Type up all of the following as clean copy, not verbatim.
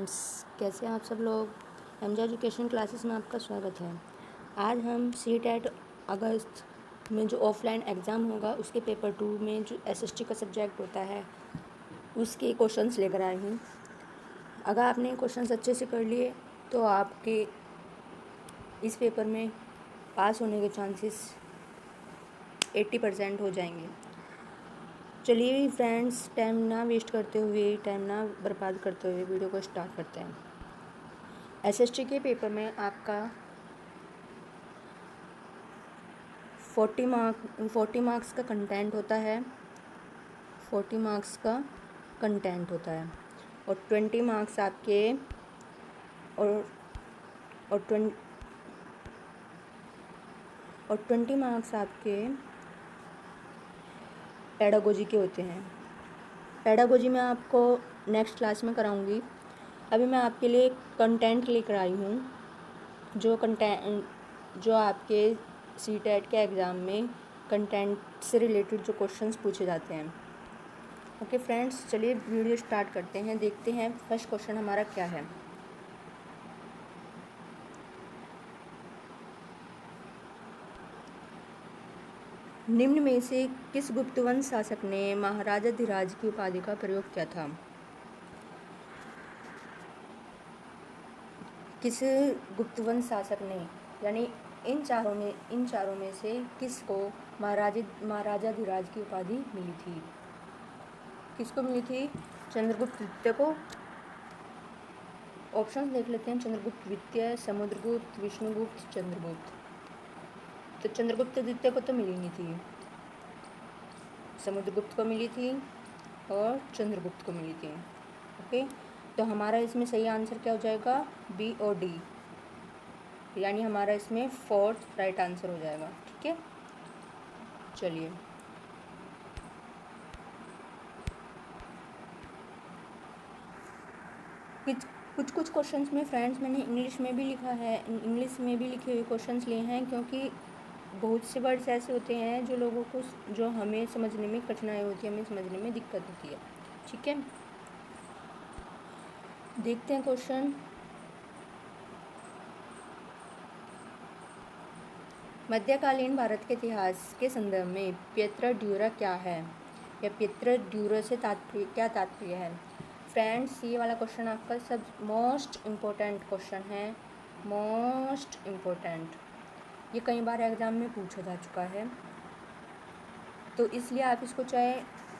Friends, कैसे हैं आप सब लोग। एमजे एजुकेशन क्लासेस में आपका स्वागत है। आज हम सीटेट अगस्त में जो ऑफलाइन एग्ज़ाम होगा उसके पेपर 2 में जो एसएसटी का सब्जेक्ट होता है उसके क्वेश्चंस लेकर आए हूँ। अगर आपने क्वेश्चंस अच्छे से कर लिए तो आपके इस पेपर में पास होने के चांसेस 80% हो जाएंगे। चलिए फ्रेंड्स, टाइम ना वेस्ट करते हुए, टाइम ना बर्बाद करते हुए वीडियो को स्टार्ट करते हैं। एसएसटी के पेपर में आपका 40 मार्क्स का कंटेंट होता है। 40 मार्क्स का कंटेंट होता है और 20 मार्क्स आपके और 20 मार्क्स आपके पेडागोजी के होते हैं। पेडागोजी में आपको नेक्स्ट क्लास में कराऊंगी। अभी मैं आपके लिए कंटेंट लेकर आई हूँ जो आपके सीटेट के एग्ज़ाम में कंटेंट से रिलेटेड जो क्वेश्चंस पूछे जाते हैं। ओके फ्रेंड्स, चलिए वीडियो स्टार्ट करते हैं। देखते हैं फर्स्ट क्वेश्चन हमारा क्या है। निम्न में से किस गुप्त वंश शासक ने महाराजा धीराज की उपाधि का प्रयोग किया था। किस गुप्त वंश शासक ने, यानी इन चारों में से किसको महाराजा धीराज की उपाधि मिली थी। किसको मिली थी? चंद्रगुप्त द्वितीय को। ऑप्शन देख लेते हैं। चंद्रगुप्त द्वितीय, समुद्रगुप्त, विष्णुगुप्त, चंद्रगुप्त। तो चंद्रगुप्त द्वितीय को तो मिली नहीं थी, समुद्रगुप्त को मिली थी और चंद्रगुप्त को मिली थी। ओके, तो हमारा इसमें सही आंसर क्या हो जाएगा? बी और डी, यानी हमारा इसमें फोर्थ राइट आंसर हो जाएगा। ठीक है, चलिए कुछ क्वेश्चंस में फ्रेंड्स मैंने इंग्लिश में भी लिखा है, इंग्लिश में भी लिखे हुए क्वेश्चंस लिए हैं, क्योंकि बहुत से वर्ड्स ऐसे होते हैं जो हमें समझने में कठिनाई होती है, हमें समझने में दिक्कत होती है। ठीक है, देखते हैं क्वेश्चन। मध्यकालीन भारत के इतिहास के संदर्भ में पिएत्र ड्यूरा क्या है, या पिएत्र ड्यूरा से क्या तात्पर्य है। फ्रेंड्स, ये वाला क्वेश्चन आपका सब मोस्ट इम्पोर्टेंट क्वेश्चन है, मोस्ट इम्पोर्टेंट। ये कई बार एग्ज़ाम में पूछा जा चुका है, तो इसलिए आप इसको चाहे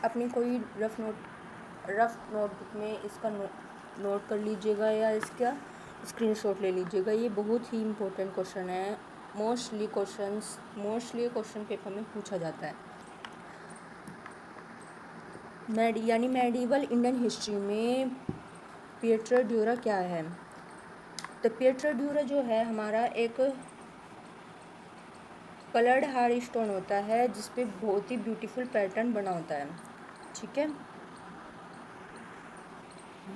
अपनी कोई रफ नोटबुक में इसका नोट कर लीजिएगा या इसका स्क्रीनशॉट ले लीजिएगा। ये बहुत ही इम्पोर्टेंट क्वेश्चन है। मोस्टली क्वेश्चन पेपर में पूछा जाता है। यानी मेडिवल इंडियन हिस्ट्री में पिएत्र ड्यूरा क्या है। तो पिएत्र ड्यूरा जो है हमारा एक कलर्ड हार्ड स्टोन होता है जिसपे बहुत ही ब्यूटीफुल पैटर्न बना होता है। ठीक है,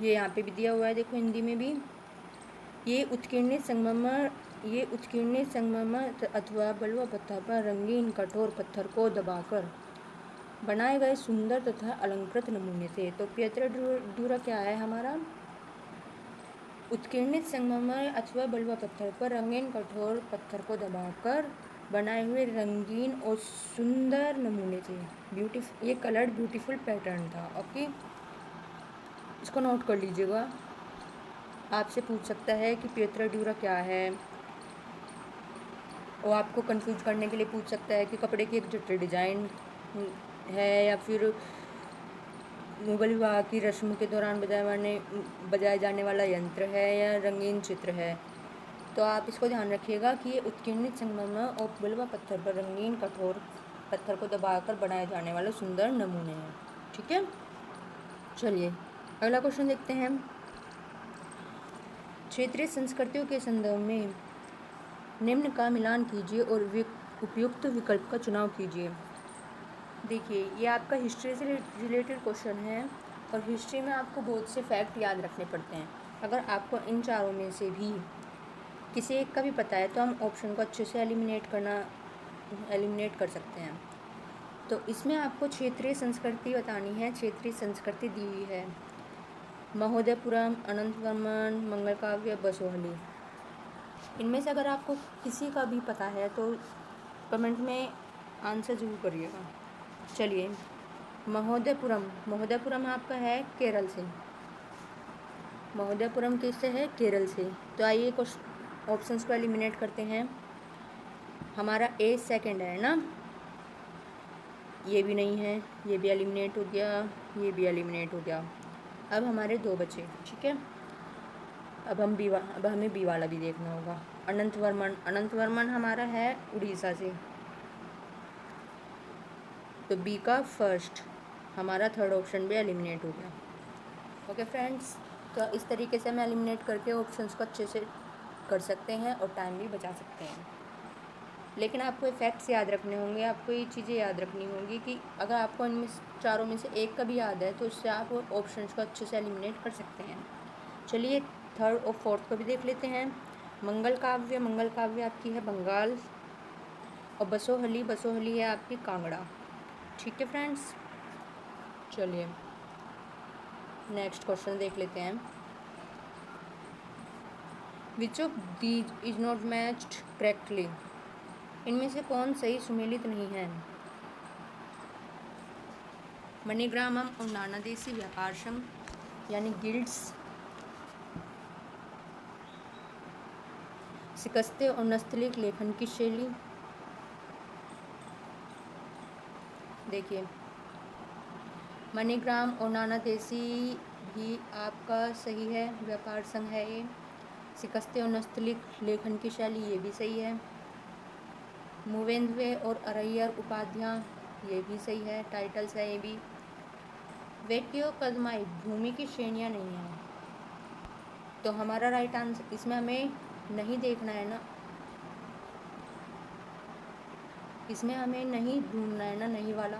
ये यहाँ पे भी दिया हुआ है, देखो हिंदी में भी। ये उत्कीर्णित संगमरमर अथवा बलुआ पत्थर पर रंगीन कठोर पत्थर को दबाकर बनाए गए सुंदर तथा अलंकृत नमूने थे। तो पिएत्र ड्यूरा क्या है हमारा? उत्कीर्णित संगमरमर अथवा बलुआ पत्थर पर रंगीन कठोर पत्थर को दबाकर बनाए हुए रंगीन और सुंदर नमूने थे। ये कलर्ड ब्यूटीफुल पैटर्न था। ओके, इसको नोट कर लीजिएगा। आपसे पूछ सकता है कि पिएत्र ड्यूरा क्या है, और आपको कंफ्यूज करने के लिए पूछ सकता है कि कपड़े की एक जटिल डिज़ाइन है, या फिर मुगल विवाह की रस्म के दौरान बजाए जाने वाला यंत्र है, या रंगीन चित्र है। तो आप इसको ध्यान रखिएगा कि ये उत्कीर्णित संगमरमर और बलुआ पत्थर पर रंगीन कठोर पत्थर को दबाकर बनाए जाने वाले सुंदर नमूने हैं। ठीक है, चलिए अगला क्वेश्चन देखते हैं। क्षेत्रीय संस्कृतियों के संदर्भ में निम्न का मिलान कीजिए और उपयुक्त विकल्प का चुनाव कीजिए। देखिए, ये आपका हिस्ट्री से रिलेटेड क्वेश्चन है, और हिस्ट्री में आपको बहुत से फैक्ट याद रखने पड़ते हैं। अगर आपको इन चारों में से भी किसी एक का भी पता है तो हम ऑप्शन को अच्छे से एलिमिनेट कर सकते हैं। तो इसमें आपको क्षेत्रीय संस्कृति बतानी है। क्षेत्रीय संस्कृति दी हुई है, महोदयपुरम, अनंतवर्मन, मंगल काव्य, बसोहली। इनमें से अगर आपको किसी का भी पता है तो कमेंट में आंसर ज़रूर करिएगा। चलिए, महोदयपुरम आपका है केरल से। महोदयपुरम किससे है? केरल से। तो आइए कुछ ऑप्शंस को एलिमिनेट करते हैं। हमारा ए सेकंड है ना, ये भी नहीं है, ये भी एलिमिनेट हो गया, ये भी एलिमिनेट हो गया। अब हमारे दो बचे, ठीक है। अब हमें बी वाला भी देखना होगा। अनंतवर्मन हमारा है उड़ीसा से, तो बी का फर्स्ट, हमारा थर्ड ऑप्शन भी एलिमिनेट हो गया। ओके फ्रेंड्स, तो इस तरीके से हम एलिमिनेट करके ऑप्शंस को अच्छे से कर सकते हैं और टाइम भी बचा सकते हैं। लेकिन आपको फैक्ट्स याद रखने होंगे, आपको ये चीज़ें याद रखनी होंगी कि अगर आपको इनमें चारों में से एक का भी याद है तो उससे आप ऑप्शंस को अच्छे से एलिमिनेट कर सकते हैं। चलिए थर्ड और फोर्थ को भी देख लेते हैं। मंगल काव्य आपकी है बंगाल, और बसोहली है आपकी कांगड़ा। ठीक है फ्रेंड्स, चलिए नेक्स्ट क्वेश्चन देख लेते हैं। Which of these is not matched correctly? इनमें से कौन सही सुमेलित नहीं है? मणिग्रामम और नानादेशी व्यापार संघ यानी गिल्ड्स, शिकस्ते और नस्तलीक लेखन की शैली। देखिए, मणिग्राम और नानादेशी भी आपका सही है, व्यापार संघ है ये। शिकस्ते और नस्तलीक लेखन की शैली, ये भी सही है। मूवेंद्वे और अरैयर उपाध्याय, ये भी सही है, टाइटल्स है ये भी। वेट्टियो कदमाई भूमि की श्रेणियाँ नहीं है, तो हमारा राइट आंसर इसमें हमें नहीं देखना है ना, इसमें हमें नहीं ढूंढना है ना नहीं वाला,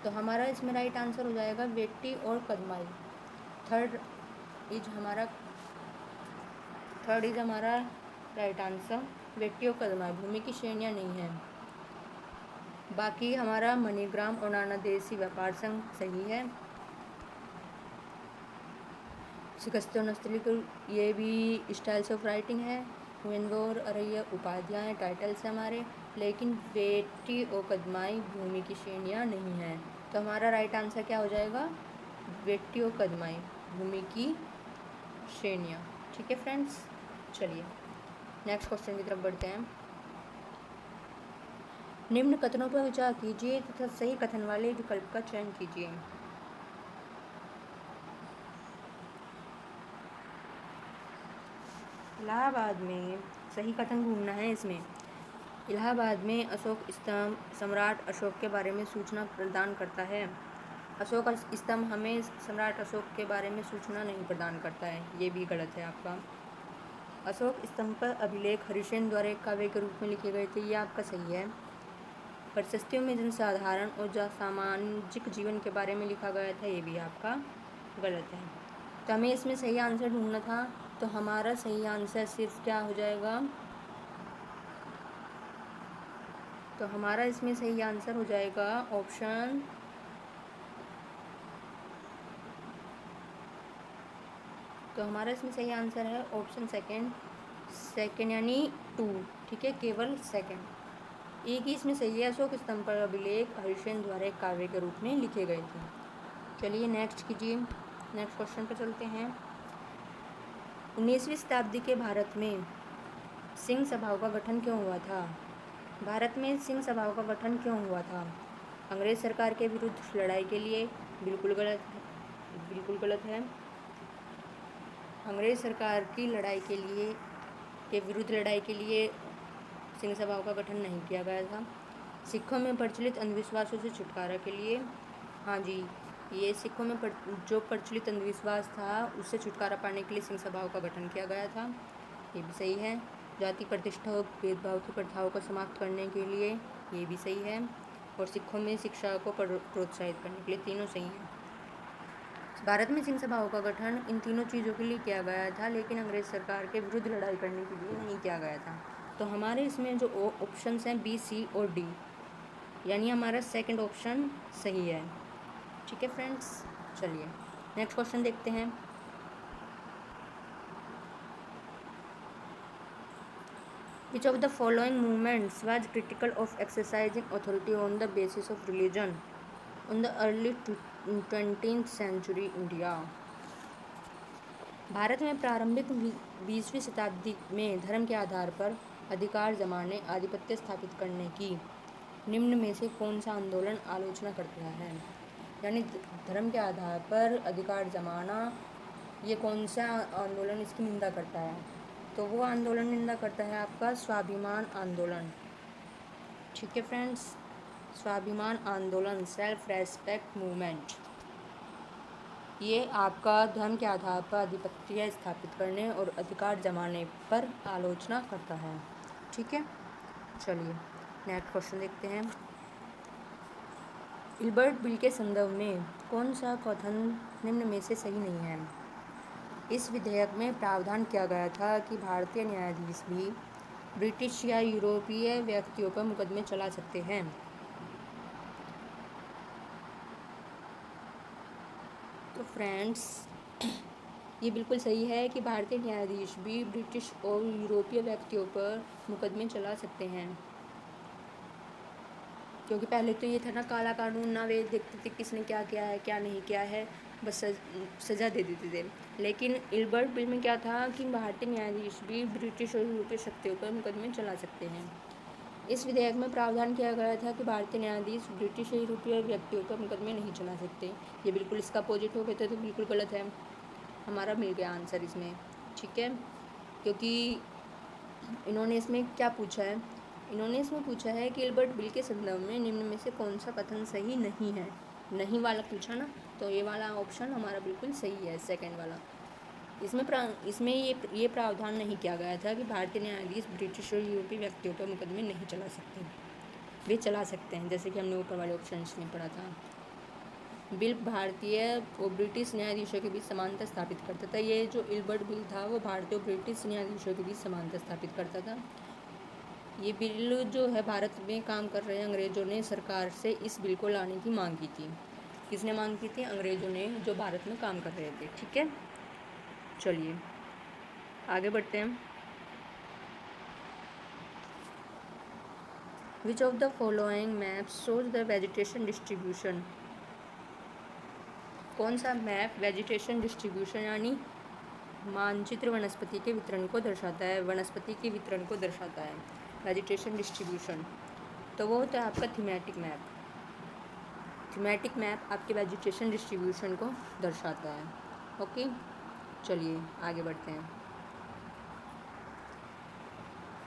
तो हमारा इसमें राइट आंसर हो जाएगा वेट्टी और कदमाई। थर्ड इज हमारा राइट आंसर, वेट्टी और कदमाई भूमि की श्रेणियाँ नहीं है। बाकी हमारा मणिग्राम और नानादेशी व्यापार संघ सही है। शिकस्ते और नस्तलीक ये भी स्टाइल्स ऑफ राइटिंग है। मूवेंद्वे अरैया उपाध्याय टाइटल्स है हमारे, लेकिन वेट्टी और कदमाई भूमि की श्रेणियाँ नहीं हैं, तो हमारा राइट आंसर क्या हो जाएगा? वेट्टी और कदमाई भूमि की श्रेणियाँ। ठीक है फ्रेंड्स, चलिए नेक्स्ट क्वेश्चन की तरफ बढ़ते हैं। निम्न कथनों पर विचार कीजिए तथा सही कथन वाले विकल्प का चयन कीजिए। इलाहाबाद में सही कथन ढूंढना है। इसमें इलाहाबाद में अशोक स्तंभ सम्राट अशोक के बारे में सूचना प्रदान करता है। अशोक स्तंभ हमें सम्राट अशोक के बारे में सूचना नहीं प्रदान करता है, ये भी गलत है आपका। अशोक स्तंभ पर अभिलेख हरिसेन द्वारा एक काव्य के रूप में लिखे गए थे, ये आपका सही है। प्रशस्तियों में जनसाधारण और सामाजिक जीवन के बारे में लिखा गया था, ये भी आपका गलत है। तो हमें इसमें सही आंसर ढूंढना था, तो हमारा सही आंसर सिर्फ क्या हो जाएगा? तो हमारा इसमें सही आंसर हो जाएगा ऑप्शन तो हमारा इसमें सही आंसर है ऑप्शन सेकंड यानी 2। ठीक है, केवल सेकंड एक ही इसमें सही है। अशोक स्तंभ पर अभिलेख हरिसेन द्वारा एक काव्य के रूप में लिखे गए थे। चलिए नेक्स्ट कीजिए, नेक्स्ट क्वेश्चन पर चलते हैं। 19वीं शताब्दी के भारत में सिंह सभाओं का गठन क्यों हुआ था? भारत में सिंह सभाओं का गठन क्यों हुआ था? अंग्रेज सरकार के विरुद्ध लड़ाई के लिए? बिल्कुल गलत है। अंग्रेज सरकार की लड़ाई के विरुद्ध लड़ाई के लिए सिंह सभाओं का गठन नहीं किया गया था। सिखों में प्रचलित अंधविश्वासों से छुटकारा के लिए? हाँ जी, ये सिखों में जो प्रचलित अंधविश्वास था उससे छुटकारा पाने के लिए सिंह सभाओं का गठन किया गया था, ये भी सही है। जाति प्रतिष्ठा और भेदभाव की प्रथाओं को समाप्त करने के लिए, ये भी सही है। और सिखों में शिक्षा को प्रोत्साहित करने के लिए, तीनों सही हैं। भारत में सिंह सभाओं का गठन इन तीनों चीज़ों के लिए किया गया था, लेकिन अंग्रेज सरकार के विरुद्ध लड़ाई करने के लिए नहीं किया गया था। तो हमारे इसमें जो ऑप्शंस हैं बी, सी और डी, यानी हमारा सेकंड ऑप्शन सही है। ठीक है फ्रेंड्स, चलिए नेक्स्ट क्वेश्चन देखते हैं। Which of the following movements was critical of exercising authority on the basis of religion in the early 20th century India? Bharat में प्रारंभिक 20वीं शताब्दी में धर्म के आधार पर अधिकार जमाने आधिपत्य स्थापित करने की निम्न में से कौन सा आंदोलन आलोचना करता है? यानी धर्म के आधार पर अधिकार जमाना, ये कौन सा आंदोलन इसकी निंदा करता है? तो वो आंदोलन निंदा करता है आपका स्वाभिमान आंदोलन। ठीक है फ्रेंड्स, स्वाभिमान आंदोलन, सेल्फ रेस्पेक्ट मूवमेंट, ये आपका धर्म के आधार पर आधिपत्य स्थापित करने और अधिकार जमाने पर आलोचना करता है। ठीक है, चलिए नेक्स्ट क्वेश्चन देखते हैं। इल्बर्ट बिल के संदर्भ में कौन सा कथन निम्न में से सही नहीं है? इस विधेयक में प्रावधान किया गया था कि भारतीय न्यायाधीश भी ब्रिटिश या यूरोपीय व्यक्तियों पर मुकदमे चला सकते हैं। तो फ्रेंड्स, ये बिल्कुल सही है कि भारतीय न्यायाधीश भी ब्रिटिश और यूरोपीय व्यक्तियों पर मुकदमे चला सकते हैं, क्योंकि पहले तो ये था ना काला कानून, ना वे देखते थे किसने क्या किया है क्या नहीं किया है, बस सज़ा दे देते थे। लेकिन इल्बर्ट बिल में क्या था कि भारतीय न्यायाधीश भी ब्रिटिश और यूरोपीय शक्तियों पर मुकदमे चला सकते हैं। इस विधेयक में प्रावधान किया गया था कि भारतीय न्यायाधीश ब्रिटिश या यूरोपीय व्यक्तियों पर मुकदमे नहीं चला सकते। ये बिल्कुल इसका अपोजिट हो गया था, तो बिल्कुल गलत है, हमारा मिल गया आंसर इसमें। ठीक है, क्योंकि इन्होंने इसमें क्या पूछा है, इन्होंने इसमें पूछा है कि इल्बर्ट बिल के संदर्भ में निम्न में से कौन सा कथन सही नहीं है। नहीं वाला पूछा ना, तो ये वाला ऑप्शन हमारा बिल्कुल सही है, सेकंड वाला। इसमें ये प्रावधान नहीं किया गया था कि भारतीय न्यायाधीश ब्रिटिश और यूरोपीय व्यक्तियों पर मुकदमे नहीं चला सकते, वे चला सकते हैं, जैसे कि हमने ऊपर वाले ऑप्शन में पढ़ा था। बिल भारतीय और ब्रिटिश न्यायाधीशों के बीच समानता स्थापित करता था। ये जो इल्बर्ट बिल था वो भारतीय और ब्रिटिश न्यायाधीशों के बीच समानता स्थापित करता था। ये बिल जो है भारत में काम कर रहे अंग्रेज़ों ने सरकार से इस बिल को लाने की मांग की थी। किसने मांग की थी? अंग्रेज़ों ने, जो भारत में काम कर रहे थे। ठीक है, चलिए आगे बढ़ते हैं। Which of the following maps shows the vegetation distribution? कौन सा मैप वेजिटेशन डिस्ट्रीब्यूशन यानी मानचित्र वनस्पति के वितरण को दर्शाता है? वनस्पति के वितरण को दर्शाता है वेजिटेशन डिस्ट्रीब्यूशन। तो वो होता है आपका थीमेटिक मैप। थीमेटिक मैप आपके वेजिटेशन डिस्ट्रीब्यूशन को दर्शाता है। ओके, चलिए आगे बढ़ते हैं।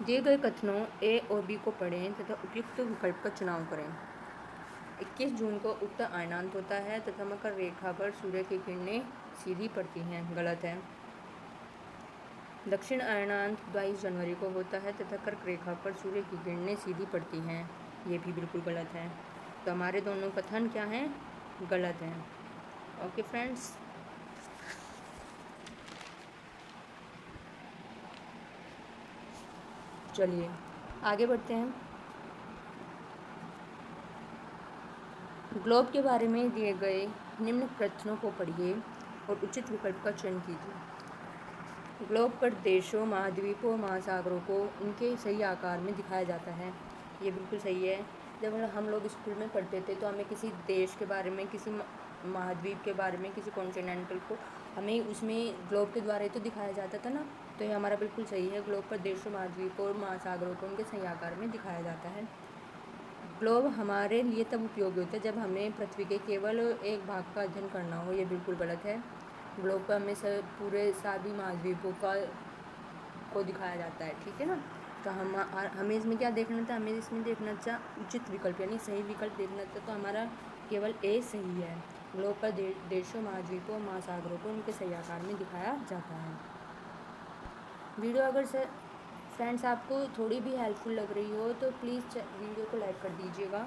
दिए गए कथनों ए और बी को पढ़ें तथा उपयुक्त विकल्प का चुनाव करें। 21 जून को उत्तर अयनांत होता है तथा मकर रेखा पर सूर्य की किरणें सीधी पड़ती हैं। गलत है। दक्षिण अयनांत 22 जनवरी को होता है तथा कर्क रेखा पर सूर्य की किरणें सीधी पड़ती हैं। ये भी बिल्कुल गलत है। तो हमारे दोनों कथन क्या हैं? गलत हैं। ओके फ्रेंड्स, चलिए आगे बढ़ते हैं। ग्लोब के बारे में दिए गए निम्न प्रश्नों को पढ़िए और उचित विकल्प का चयन कीजिए। ग्लोब पर देशों, महाद्वीपों, महासागरों को उनके सही आकार में दिखाया जाता है। ये बिल्कुल सही है। जब हम लोग स्कूल में पढ़ते थे तो हमें किसी देश के बारे में, किसी महाद्वीप के बारे में, किसी कॉन्टिनेंटल को हमें उसमें ग्लोब के द्वारा ही तो दिखाया जाता था ना। तो ये हमारा बिल्कुल सही है। ग्लोब पर देशों, महाद्वीपों और महासागरों को उनके सही आकार में दिखाया जाता है। ग्लोब हमारे लिए तब उपयोगी होता है जब हमें पृथ्वी के केवल एक भाग का अध्ययन करना हो। ये बिल्कुल गलत है। ग्लोब पर हमें पूरे सभी महाद्वीपों को दिखाया जाता है। ठीक है ना। तो हमें इसमें क्या देखना था? हमें इसमें देखना था उचित विकल्प, यानी सही विकल्प देखना था। तो हमारा केवल ए सही है। ग्लोब पर देशों, महाद्वीपों, महासागरों को उनके सही आकार में दिखाया जाता है। वीडियो अगर से फ्रेंड्स आपको थोड़ी भी हेल्पफुल लग रही हो तो प्लीज़ वीडियो को लाइक कर दीजिएगा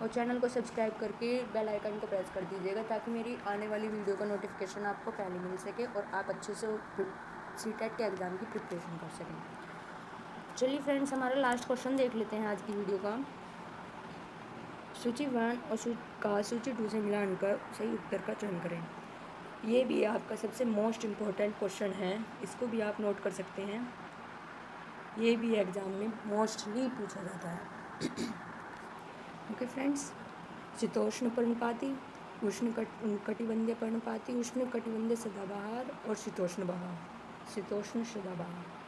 और चैनल को सब्सक्राइब करके बेल आइकन को प्रेस कर दीजिएगा, ताकि मेरी आने वाली वीडियो का नोटिफिकेशन आपको पहले मिल सके और आप अच्छे से सीटेट के एग्ज़ाम की प्रिपरेशन कर सकें। चलिए फ्रेंड्स, हमारा लास्ट क्वेश्चन देख लेते हैं आज की वीडियो का। सूची 1 और सूची 2 से मिलान कर सही उत्तर का चयन करें। ये भी आपका सबसे मोस्ट इम्पोर्टेंट क्वेश्चन है, इसको भी आप नोट कर सकते हैं। ये भी एग्ज़ाम में मोस्टली पूछा जाता है। ओके फ्रेंड्स, शीतोष्ण पर्णपाती, उष्ण कटिबंधीय पर्णपाती, उष्ण कटिबंधीय सदाबहार और शीतोष्ण बहार, शीतोष्ण सदाबहार।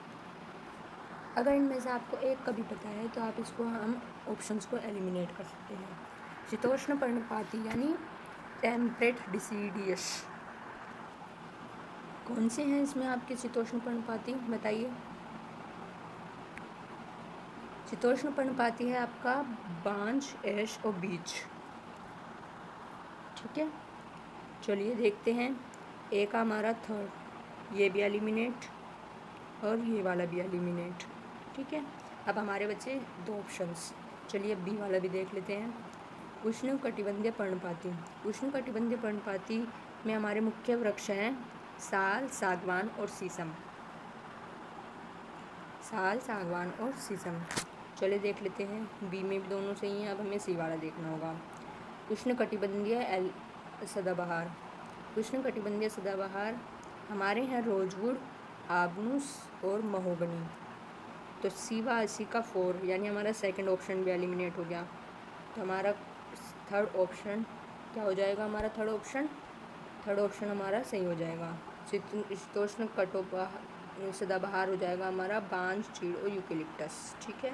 अगर इनमें से आपको एक का भी पता है तो आप इसको हम ऑप्शंस को एलिमिनेट कर सकते हैं। शीतोष्ण पर्णपाती यानी टेम्परेट डिसीडियस, कौन से हैं इसमें आपके शीतोष्ण पर्णपाती बताइए। शीतोष्ण पर्णपाती है आपका बांज, ऐश और बीच। ठीक है, चलिए देखते हैं। ए का हमारा थर्ड, ये भी एलिमिनेट और ये वाला भी एलिमिनेट। ठीक है, अब हमारे बचे दो ऑप्शंस। चलिए अब बी वाला भी देख लेते हैं। उष्ण कटिबंधीय पर्णपाती, उष्ण कटिबंधीय पर्णपाती में हमारे मुख्य वृक्ष हैं साल, सागवान और शीशम, साल, सागवान और शीशम। चलिए देख लेते हैं, बी में भी दोनों सही हैं। अब हमें सी वाला देखना होगा। उष्ण कटिबंधीय सदाबहार, उष्ण कटिबंधीय सदाबहार हमारे हैं रोजवुड, आबनूस और महोगनी। तो सी का 4 यानी हमारा सेकंड ऑप्शन भी एलिमिनेट हो गया। तो हमारा थर्ड ऑप्शन क्या हो जाएगा? हमारा थर्ड ऑप्शन हमारा सही हो जाएगा। शीतोष्ण सदाबहार हो जाएगा हमारा बांज, चीड़ और यूकेलिप्टस। ठीक है,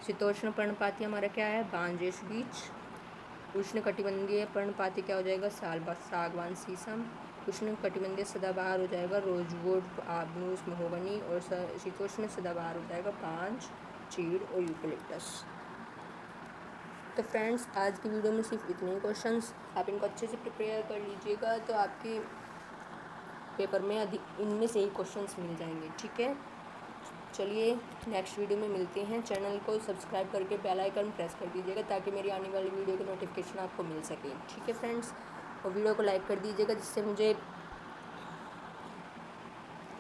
शीतोष्ण पर्णपाती हमारा क्या है? बांज, ऐश, बीच। उष्ण कटिबंधीय पर्णपाती क्या हो जाएगा? साल, सागवान, शीशम। उष्ण कटिबंधीय सदाबहार हो जाएगा रोजवुड, आबनूस, महोगनी। और शीतोष्ण सदाबहार हो जाएगा बांज, चीड़ और यूकेलिप्टस। तो फ्रेंड्स, आज की वीडियो में सिर्फ इतने ही क्वेश्चंस, आप इनको अच्छे से प्रिपेयर कर लीजिएगा तो आपके पेपर में अधिक इनमें से ही क्वेश्चंस मिल जाएंगे। ठीक है, चलिए नेक्स्ट वीडियो में मिलते हैं। चैनल को सब्सक्राइब करके बेल आइकन प्रेस कर दीजिएगा ताकि मेरी आने वाली वीडियो की नोटिफिकेशन आपको मिल सके। ठीक है फ्रेंड्स, और वीडियो को लाइक कर दीजिएगा जिससे मुझे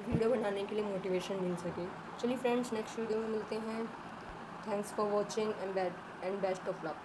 वीडियो बनाने के लिए मोटिवेशन मिल सके। चलिए फ्रेंड्स, नेक्स्ट वीडियो में मिलते हैं। Thanks for watching and best of luck.